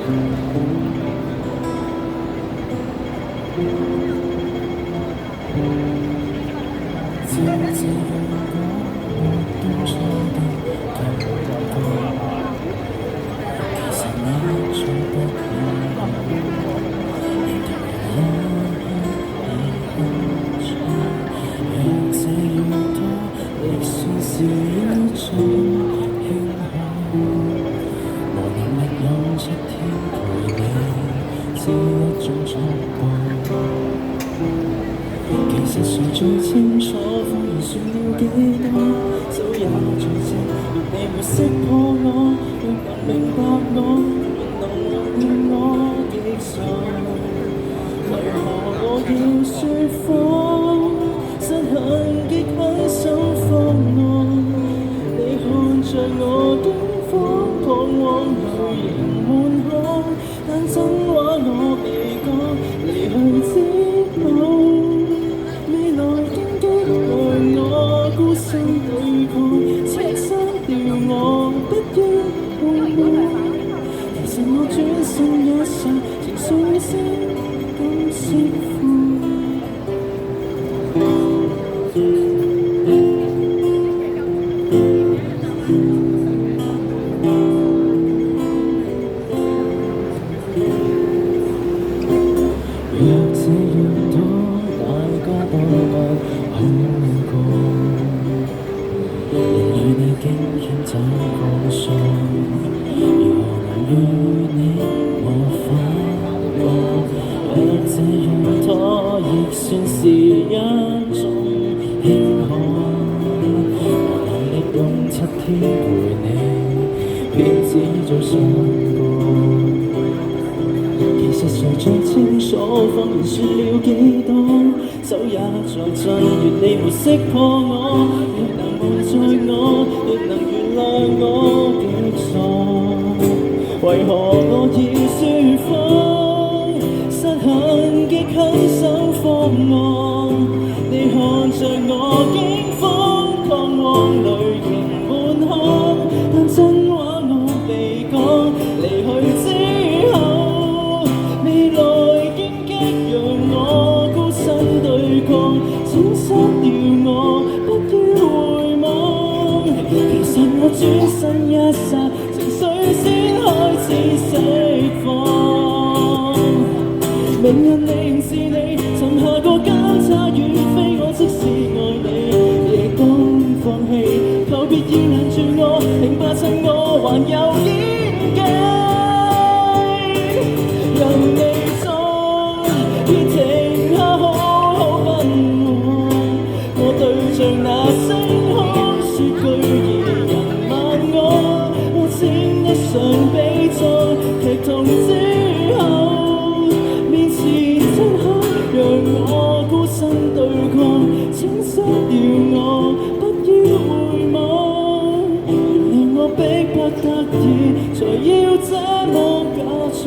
漸漸讓我沒當初的感覺，其實你最不可能，連同我已很長，讓這樣多亦算是一種慶幸。無能力用7天陪你，是一種束縛。其實誰最清楚，謊言說了幾多，早也在這，若你沒識破我，若能明白我，若能原諒我極傻，為何我要説謊？失衡極很想放愛，你看着我驚慌，彷徨淚盈滿腔，但真話我未講，離去之後。孤身對抗，青山掉我不要回望。其實我轉身一剎，情緒先敢釋放。若這樣多，大家都不好過。與你驚險走過數，如何能與你無法過？若這樣拖，亦算是一種慶賀。我能力用7天陪你，便只做上個。其實誰最清楚，謊言說了幾多，手也在震，願你沒識破我。在我，若能原諒我極傻，為何我要説謊？失衡極很想放愛，你看着我驚慌，彷徨淚盈滿腔，但真話我未講，離去之後，未來荊棘讓我孤身對抗，請失掉我，不要回望。其實我轉身一剎，情緒先開始釋放。明日凝視你，曾下過交叉遠飛，我即使愛你，亦當放棄。求別意攔住我，明白趁我還有演技。人未在，已停下好好問我，我對着那星空說句怡人萬愛，我請一場比賽，劇痛之後，面前漆黑，讓我孤身對抗，請失掉我，不要回望，原諒我迫不得已，才要這麼假裝。